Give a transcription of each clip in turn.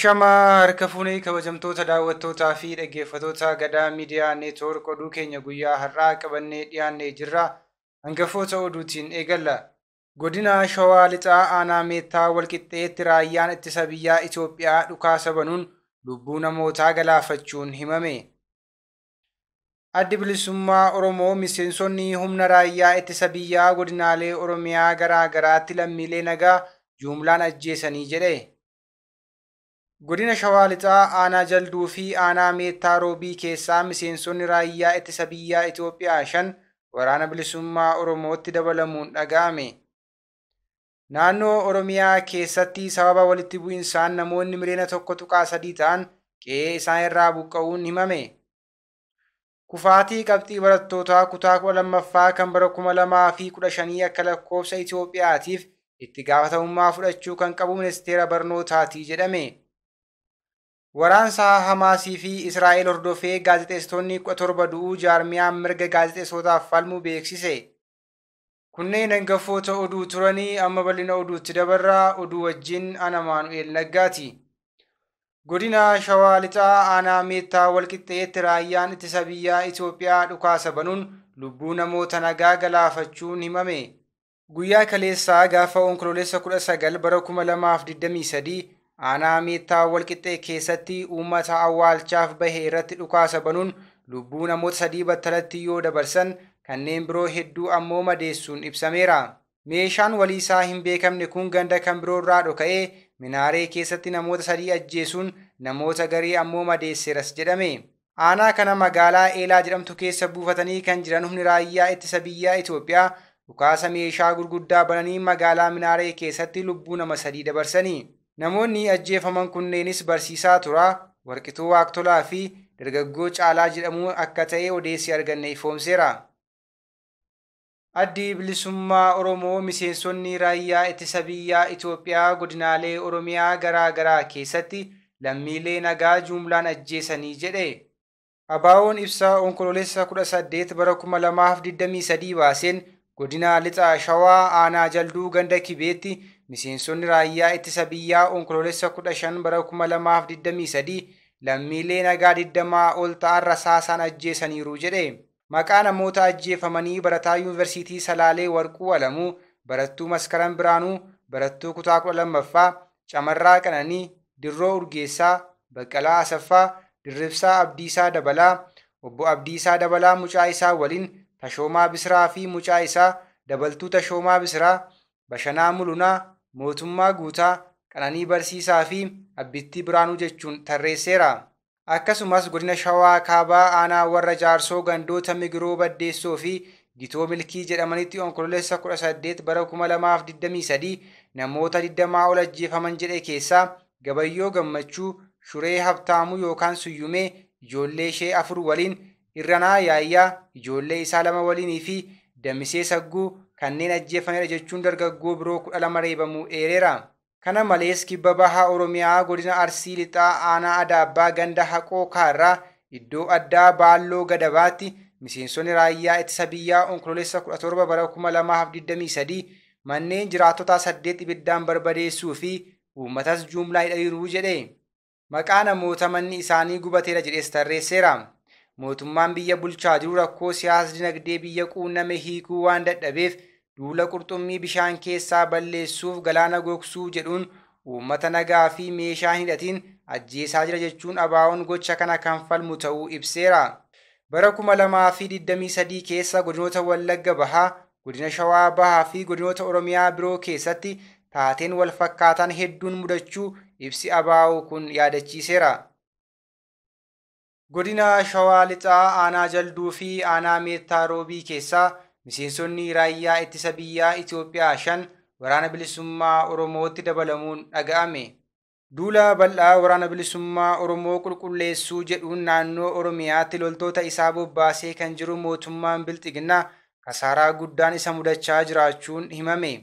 Ashama harka fuunee kabajamtoota daawwattootaa fi dhaggeeffattoota Gadaa Miidiyaa Neetwoork oduu keenya guyyaa har'aa qabannee dhiyaannee jirra. Hangafoota oduutiin eegalla. Godina Shawaa Lixaa Aanaa Meettaa Walqixxeetti raayyaan ittisa biyyaa Itoophiyaa dhukaasa banuun lubbuu namootaa galaafachuun himame. Addi Bilisummaa Oromoo miseensonni humna raayyaa ittisa biyyaa godinaalee Oromiyaa garaa garaatti lammiilee nagaa jumlaan ajjeesanii jedhe. Godina Shawaa Lixaa Aanaa Jalduu fi Aanaa Meettaa Roobii keessaa miseensonni raayyaa ittisa biyyaa Itoophiyaa 5 waraana bilisummaa Oromootti dabalamuun dhaga'ame. Naannoo Oromiyaa keessatti sababa walitti bu'insaan namoonni miliyoona 1.3 ta'an qe'ee isaan irraa buqqa'uun himame. Kufaatii qabxii barattootaa kutaa 12ffaa kan bara 2015 akka lakkoofsa Itoophiyaatiif itti gaafatamummaa fudhachuu kan qabu ministeera barnootaatii jedhame. Waraansa Hamaasii fi Israa'el hordofee gaazexeessitoonni 17 du'uu jaarmiyaan mirga gaazexeessootaaf falmu beeksise. Kunneen hangafoota oduu turanii amma bal'ina oduutti dabarraa oduu wajjin ana Maanu'eel Naggaati. Godina Shawaa Lixaa Aanaa Meettaa Walqixxeetti raayyaan ittisa biyyaa Itoophiyaa dhukaasa banuun lubbuu namoota nagaa galaafachuun himame. Guyyaa kaleessaa gaafa onkoloolessa 19 bara 2023 Aanaa Meettaa Walqixxee keessatti uummata awwaalchaaf bahe irratti dhukaasa banuun lubbuu namoota 3 battalatti yoo dabarsan kanneen biroo hedduu ammoo madeessuun ibsameera. Meeshaan waliisaa hin beekamne kun ganda kan biroo irraa dhoka'ee Minaaree keessatti namoota 3 ajjeesuun namoota garii ammoo madeesseeras jedhame. Aanaa kana magaalaa Eelaa jedhamtu keessa buufatanii kan jiran humni raayyaa ittisa biyyaa Itoophiyaa dhukaasa meeshaa gurguddaa bananii magaalaa Minaaree keessatti lubbuu nama 3 dabarsanii. Namoonni ajjeefaman kunneenis barsiisaa turaa, Warqituu Waaqtolaa fi dargaggoo Caalaa jedhamu akka ta'e odeessi arganne ifoomseera. Addi Bilisummaa Oromoo miseensonni raayyaa ittisa biyyaa Itoophiyaa godinaalee Oromiyaa garaa garaa keessatti lammiilee nagaa jumlaan ajjeesanii jedhe. Abaawoon ibsa onkoloolessa 18 bara 2023 baaseen godina Lixaa Shawaa Aanaa Jalduu ganda Kibeetti miseensonni raayyaa ittisa biyyaa onkoloolessa 15 bara 2023 lammiilee nagaa 20 ol ta'an rasaasaan ajjeesaniiru jedhe. Maqaa namoota ajjeefamanii barataa yuunivarsiitii Salaalee Warquu Alamuu, barattuu Maskaram Biraanuu, barattuu kutaa 12ffaa, Camarraa Qananii, Dirroo Urgeessaa, Baqqalaa Asaffaa, Dirribsaa Abdiisaa Dabalaa, Obbo Abdiisaa Dabalaa mucaa isaa waliin, Tashoomaa Bisiraa fi mucaa isaa, Dabaltuu Tashoomaa Bisiraa, Bashanaa Mulunaa, Mootummaa Guutaa, Qananii Barsiisaa fi Abbittii Biraanuu jechuun tarreesseera. Akkasumas godina Shawaa Kaabaa Aanaa warra Jaarsoo gandoota Migiroo Baddeessoo fi Gitoo Milkii jedhamanitti onkoloolessa 18 bara 2023 namoota 20 ol ajjeefaman jedhe keessaa Gabayyoo Gammachuu, Shuree Habtaamuu yookaan Suyyumee ijoollee ishee 4 waliin, Irranaa Yaayyaa ijoollee isaa 2 waliinii fi Damisee Sagguu kanneen ajjeefamedha jechuun dargaggoo biroo 12 reebamuu eereera. Kana malees kibba bahaa Oromiyaa godina Arsii Lixaa Aanaa Adaabbaa ganda Haqoo Kaarraa iddoo addaa Baalloo Gadabaatti miseensonni raayyaa ittisa biyyaa onkoloolessa 17 bara 2023 manneen jiraattotaa 8 ibiddaan barbadeessuu fi uummatas jumlaa hidhaniiru jedhe. Maqaa namoota manni isaanii gubateera jedhees tarreesseera. Mootummaan biyya bulchaa jiru rakkoo siyaasa dinagdee biyya quunname hiikuu waan dadhabeef duula qurxummii bishaan keessaa balleessuuf galaana gogsuu jedhuun uummata nagaa fi meeshaa hidhatiin ajjeesaa jira jechuun abaawoon gocha kana kan falmu ta'uu ibseera. Bara 2023 keessa godinoota Wallagga Bahaa, godina Shawaa Bahaa fi godinoota Oromiyaa biroo keessatti taateen wal fakkaataan hedduun mudachuu ibsi abaawoo kun yaadachiiseera. Godina Shawaa Lixaa Aanaa Jalduu fi Aanaa Meettaa Roobii keessaa miseensonni raayyaa ittisa biyyaa Itoophiyaa 5 waraana bilisummaa Oromootti dabalamuun dhaga'ame. Duula bal'aa waraana bilisummaa Oromoo qulqulleessuu jedhuun naannoo Oromiyaatti loltoota isaa bobbaasee kan jiru mootummaan Bilxiginnaa kasaaraa guddaan isa mudachaa jiraachuun himame.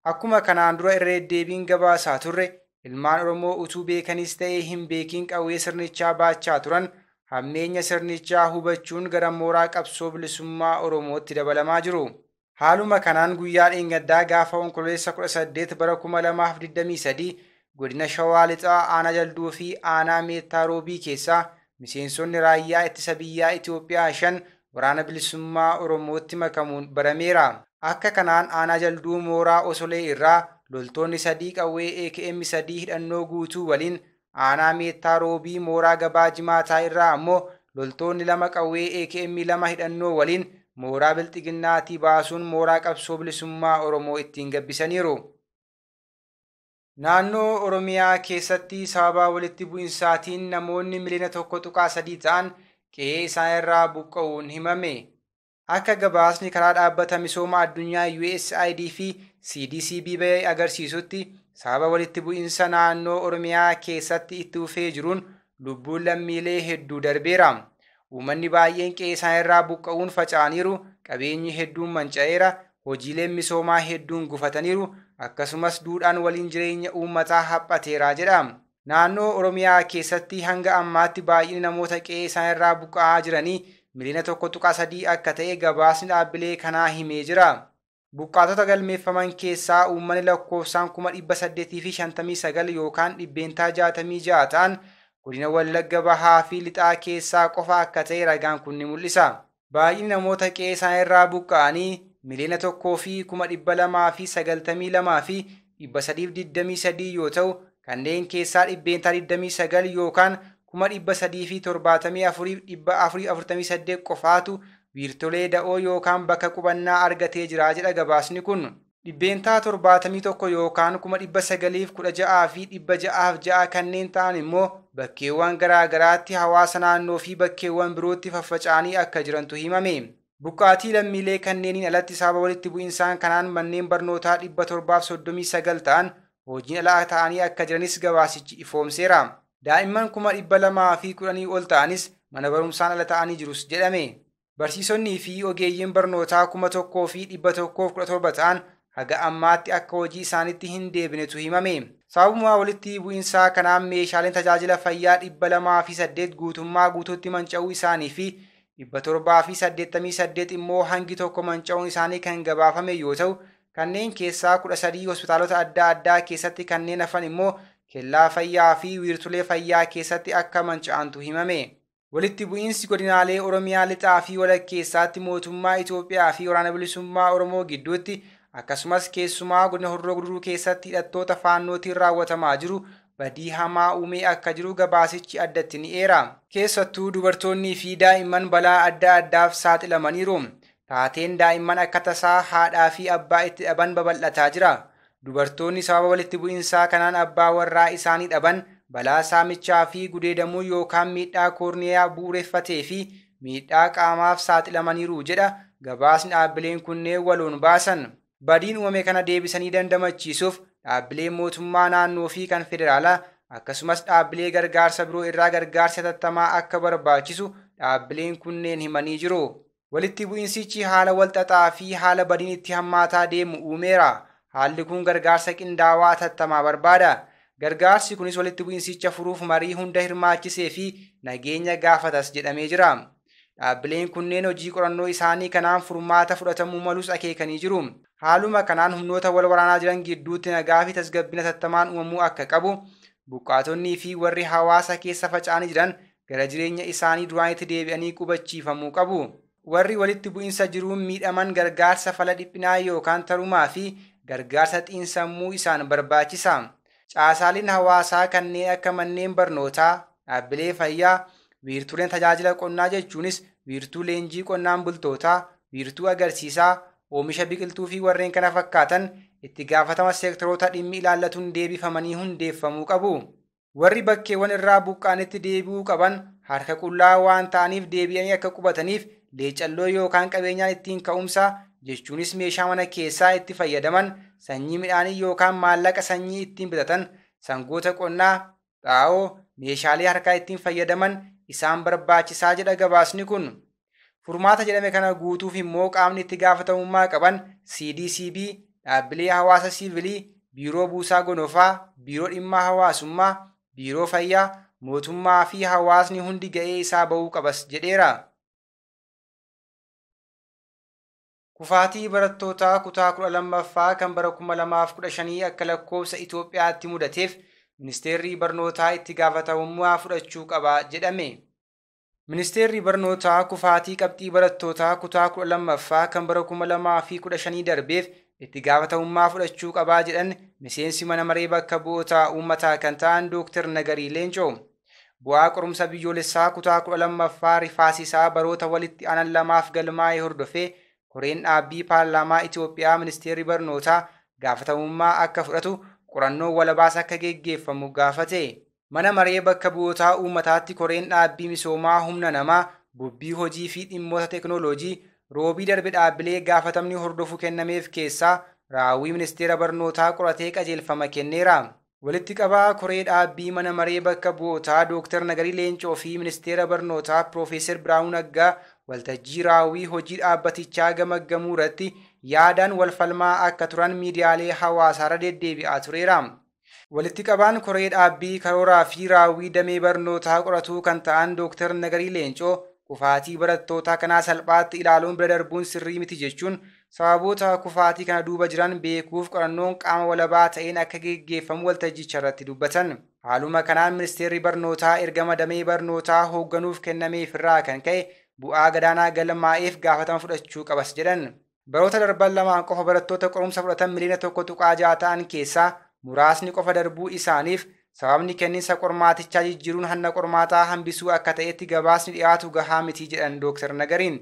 Akkuma kanaan dura irra deddeebiin gabaasaa turre ilmaan Oromoo utuu beekanis ta'ee hin beekin qawwee sirnichaa baachaa turan hammeenya sirnichaa hubachuun gara mooraa qabsoo bilisummaa Oromootti dabalamaa jiru. Haaluma kanaan guyyaa dheengaddaa gaafa onkoloolessa 18 bara 2023 godina Shawaa Lixaa aanaa Jalduu fi aanaa Meettaa Roobii keessaa miseensonni raayyaa ittisa biyyaa Itoophiyaa 5 waraana bilisummaa Oromootti makamuun barameera. Akka kanaan aanaa Jalduu mooraa Osolee irraa loltoonni 3 qawwee AKM 3 hidhannoo guutuu waliin, aanaa Meettaa Roobii mooraa Gabaa Jimaataa irraa ammoo loltoonni 2 qawwee AKM 2 hidhannoo waliin mooraa Bilxiginnaatii baasuun mooraa qabsoo bilisummaa Oromoo ittiin gabbisaniiru. Naannoo Oromiyaa keessatti sababa walitti bu'insaatiin namoonni miliyoona 1.3 ta'an qe'ee isaan irraa buqqa'uun himame. Akka gabaasni karaa dhaabbata misooma addunyaa USAID fi CDC ba'ee agarsiisutti sababa walitti bu'insa naannoo Oromiyaa keessatti itti fufee jiruun lubbuun lammiilee hedduu darbeera. Uummanni baay'een qe'ee isaan irraa buqqa'uun faca'aniiru, qabeenyi hedduun manca'eera, hojiileen misoomaa hedduun gufataniiru, akkasumas duudhaan waliin jireenya uummataa haphateera jedha. Naannoo Oromiyaa keessatti hanga ammaatti baay'inni namoota qe'ee isaan irraa buqqa'aa jiranii miliyoona 1.3 akka ta'e gabaasni dhaabbilee kanaa himee jira. Buqqaatota galmeeffaman keessaa uummanni lakkoofsaan 859 yookaan dhibbeentaa 66 ta'an godina Wallagga Bahaa fi Lixaa keessaa qofa akka ta'e ragaan kun ni mul'isa. Baay'inni namoota qe'ee isaan irraa buqqa'anii miliyoona 1,292 fi 323 yoo ta'u, kanneen keessaa dhibbeentaa 29 yookaan 374,448 qofaatu wiirtolee da'oo yookaan bakka qubannaa argatee jira jedha gabaasni kun. Dhibbeentaa 71 yookaan 916,606 kanneen ta'an immoo bakkeewwan garaa garaatti hawaasa naannoo fi bakkeewwan birootti faffaca'anii akka jirantu himame. Buqqaatii lammiilee kanneeniin alatti sababa walitti bu'insaan kanaan manneen barnootaa 739 ta'an hojiin alaa ta'anii akka jiranis gabaasichi ifoomseera. Daa'imman 210 ol ta'anis mana barumsaan ala ta'anii jirus jedhame. Barsiisonnii fi ogeeyyiin barnootaa 1,117 ta'an haga ammaatti akka hojii isaanitti hin deebinetu himame. Sababuma walitti bu'insaa kanaan meeshaaleen tajaajila fayyaa 208 guutummaa guutuutti manca'uu isaanii fi 788 immoo hangi tokko manca'uun isaanii kan gabaafame yoo ta'u, kanneen keessaa 13 hospitaalota adda addaa keessatti, kanneen hafan immoo kellaa fayyaa fi wiirtulee fayyaa keessatti akka manca'antu himame. Walitti bu'insi godinaalee Oromiyaa Lixaa fi Walakkeessaatti mootummaa Itoophiyaa fi waraana bilisummaa Oromoo gidduutti, akkasumas keessumaa godina Horroo Guduruu keessatti hidhattoota faannootiin raawwatamaa jiru badii hamaa uumee akka jiru gabaasichi addatti ni eera. Keessattuu dubartoonnii fi daa'imman balaa adda addaaf saaxilamaniiru. Taateen daa'imman akka tasaa haadhaa fi abbaa itti dhaban babal'ataa jira. Dubartoonni sababa walitti bu'insaa kanaan abbaa warraa isaanii dhaban balaa saamichaa fi gudeedamuu yookaan miidhaa koorniyaa bu'uureffatee fi miidhaa qaamaaf saaxilamaniiru jedha gabaasni dhaabbileen kunneen waloon baasan. Badiin uumame kana deebisanii dandamachiisuuf dhaabbileen mootummaa naannoo fi kan federaalaa akkasumas dhaabbilee gargaarsa biroo irraa gargaarsa hatattamaa akka barbaachisu dhaabbileen kunneen himanii jiru. Walitti bu'insichi haala walxaxaa fi haala badiin itti hammaataa deemu uumeera. Haalli kun gargaarsa qindaawaa hatattamaa barbaada. Gargaarsi kunis walitti bu'insicha furuuf marii hunda hirmaachisee fi nageenya gaafatas jedhamee jira. Dhaabbileen kunneen hojii qorannoo isaanii kanaan furmaata fudhatamuu malus akeekanii jiru. Haaluma kanaan humnoota wal waraanaa jiran gidduutti nagaa fi tasgabbiin hatattamaan uumamuu akka qabu, buqqaatonnii fi warri hawaasa keessa faca'anii jiran gara jireenya isaanii duraanitti deebi'anii qubachiifamuu qabu. Warri walitti bu'insa jiruun miidhaman gargaarsa fala dhiphinaa yookaan tarumaa fi gargaarsa xiinsammuu isaan barbaachisa. Caasaaleen hawaasaa kanneen akka manneen barnootaa, dhaabbilee fayyaa, wiirtuuleen tajaajila qonnaa jechuunis wiirtuu leenjii qonnaan bultootaa, wiirtuu agarsiisaa, oomisha biqiltuu fi warreen kana fakkaatan itti gaafatama seektoroota dhimmi ilaallatuun deebifamanii hundeeffamuu qabu. Warri bakkeewwan irraa buqqaanitti deebi'uu qaban harka qullaa waan ta'aniif deebi'anii akka qubataniif leecalloo yookaan qabeenyaan ittiin ka'umsaa jechuunis meeshaa mana keessaa itti fayyadaman, sanyii midhaanii yookaan maallaqa sanyii ittiin bitatan, sangoota qonnaa, xaa'oo, meeshaalee harkaa ittiin fayyadaman isaan barbaachisaa jedha gabaasni kun. Furmaata jedhame kana guutuuf immoo qaamni itti gaafatamummaa qaban CDCB, dhaabbilee hawaasa siivilii, biiroo buusaa gonofaa, biiroo dhimma hawaasummaa, biiroo fayyaa, mootummaa fi hawaasni hundi ga'ee isaa ba'uu qabas jedheera. Kufaatii barattootaa kutaa 12ffaa kan bara 2015 akka lakkoofsa Itoophiyaatti mudateef ministeerri barnootaa itti gaafatamummaa fudhachuu qaba jedhame. Ministeerri barnootaa kufaatii qabxii barattootaa kutaa 12ffaa kan bara 2015 darbeef itti gaafatamummaa fudhachuu qabaa jedhan miseensi mana maree bakka bu'oota uummataa kan ta'an Dr. Nagarii Leencoo. Bu'aa qorumsa biyyoolessaa kutaa 12ffaa rifaasisaa baroota walitti aanan lamaaf galmaa'ee hordofee koreen dhaabbii paarlaamaa Itoophiyaa ministeerri barnootaa gaafatamummaa akka fudhatu qorannoo walabaas akka geggeeffamu gaafate. Mana maree bakka bu'oota uummataatti koreen dhaabbii misoomaa humna namaa gubbii hojii fi dhimmoota teekinooloojii roobii darbe dhaabbilee gaafatamni hordofu kennameef keessaa raawwii ministeera barnootaa qoratee qajeelfama kenneera. Walitti qabaa koree dhaabbii mana maree bakka bu'ootaa Dr. Nagarii Leencoo fi ministeera barnootaa Profeesar Biraanuu Naggaa waltajjii raawwii hojii dhaabbatichaa gamaggamuu irratti yaadaan walfalmaa akka turan miidiyaalee hawaasaarra deddeebi'aa tureera. Walitti qabaan koree dhaabbii karooraa fi raawwii damee barnootaa qoratuu kan ta'an Dr. Nagarii Leencoo kufaatii barattootaa kanaa salphaatti ilaaluun bira darbuun sirrii miti jechuun sababoota kufaatii kana duuba jiran beekuuf qorannoon qaama walabaa ta'een akka geggeeffamu waltajjicha irratti dubbatan. Haaluma kanaan ministeerri barnootaa ergama damee barnootaa hoogganuuf kennameef irraa kan ka'e bu'aa gadaanaa galmaa'eef gaafatama fudhachuu qabas jedhan. Baroota darban lamaan qofa barattoota qorumsa fudhatan miliyoona 1.6 ta'an keessaa muraasni qofa darbuu isaaniif sababni kenniinsa qormaatichaa jijjiiruun hanna qormaataa hambisuu akka ta'etti gabaasni dhiyaatu gahaa miti jedhan Dr. Nagariin.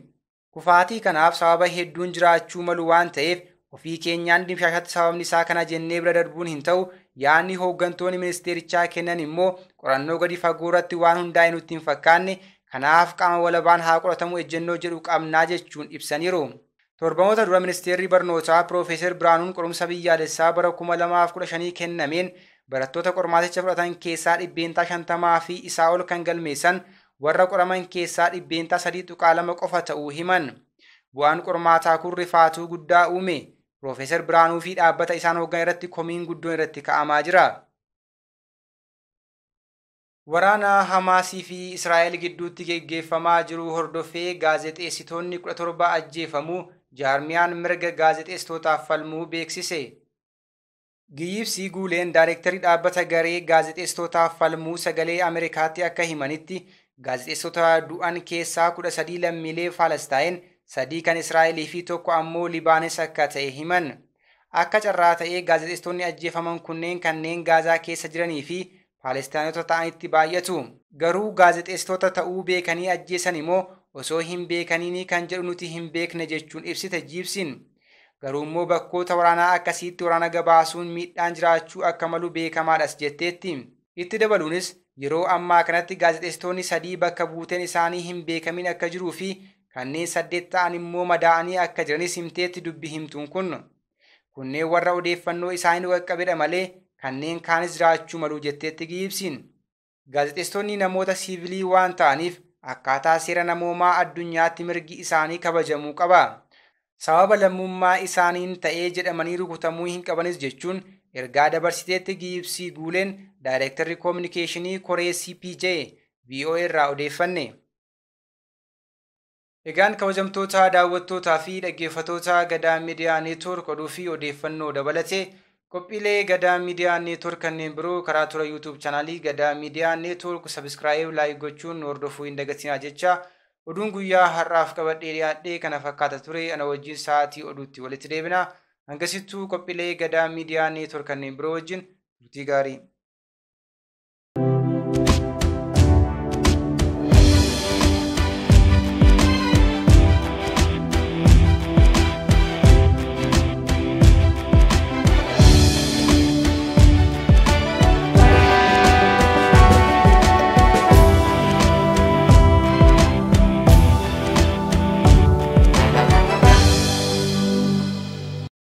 Kufaatii kanaaf sababa hedduun jiraachuu malu waan ta'eef ofii keenyaan dimshaashatti sababni isaa kana jennee bira darbuun hin ta'u yaadni hooggantoonni ministeerichaa kennan immoo qorannoo gadi fagoo irratti waan hundaa'e nutti hin fakkaanne kanaaf qaama walabaan haa qoratamu ejjennoo jedhu qabnaa jechuun ibsaniiru. Torbamoota dura ministeerri barnootaa Profeesar Biraanuun qorumsa biyyaalessaa bara 2015 kennameen barattoota qormaaticha fudhatan keessaa 50% fi isaa ol kan galmeessan warra qoraman keessaa 3.2 qofa ta'uu himan. Bu'aan qormaataa kun rifaatuu guddaa uume. Profeesar Biraanuu fi dhaabbata isaan hoogganan irratti komiin guddoon irratti ka'amaa jira. Waraana Hamaasii fi Israa'el gidduutti geggeeffamaa jiru hordofee gaazexeessitoonni 17 ajjeefamuu jaarmiyaan mirga gaazexeessitootaaf falmuu beeksise. Giyyibsii Guuleen daayirektarii dhaabbata garee gaazexeessitootaaf falmuu sagalee Ameerikaatti akka himanitti gaazexeessitoota du'an keessaa 13 lammiilee Faalestaayin, 3 kan Israa'elii fi 1 ammoo Libaanes akka ta'e himan. Akka carraa ta'ee gaazexeessitoonni ajjeefaman kunneen kanneen Gaazaa keessa jiranii fi Faalestaanota ta'anitti baay'atu. Garuu gaazexeessitoota ta'uu beekanii ajjeesan immoo osoo hin beekaniini kan jedhu nuti hin beekne jechuun ibsite Giyyibsiin. Garuu immoo bakkoota waraanaa akkasiitti waraana gabaasuun miidhaan jiraachuu akka malu beekamaadhas jetteetti. Itti dabaluunis yeroo ammaa kanatti gaazexeessitoonni 3 bakka buuteen isaanii hin beekamin akka jiruu fi kanneen 8 ta'an immoo madaa'anii akka jiranis himteetti dubbi himtuun kun. Kunneen warra odeeffannoo isaanii qaqqabedha malee kanneen kaanis jiraachuu malu jetteetti Giyyibsiin. Gaazexeessitoonni namoota siivilii waan ta'aniif akkaataa seera namoomaa addunyaatti mirgi isaanii kabajamuu qaba. Sababa lammummaa isaaniin ta'ee jedhamanii rukutamuu hin qabanis jechuun ergaa dabarsiteetti Giyyibsii Guuleen daayirektarri koominikeeshinii koree CPJ VOA irraa odeeffanne. Egaan kabajamtoota daawwattootaa fi dhaggeeffattoota Gadaa Miidiyaa Neetwoork oduu fi odeeffannoo dabalatee qophiilee Gadaa Miidiyaa Neetwoork kanneen biroo karaa toora YouTube chaanaalii Gadaa Miidiyaa Neetwoork subscribe laayik gochuun hordofuu hin dagatinaa jecha oduun guyyaa har'aaf qabadhee dhiyaadhee kana fakkaata ture ana wajjin sa'aatii oduutti walitti deebina. Hangasittuu qophiilee Gadaa Miidiyaa Neetwoork kanneen biroo wajjin turtii gaarii.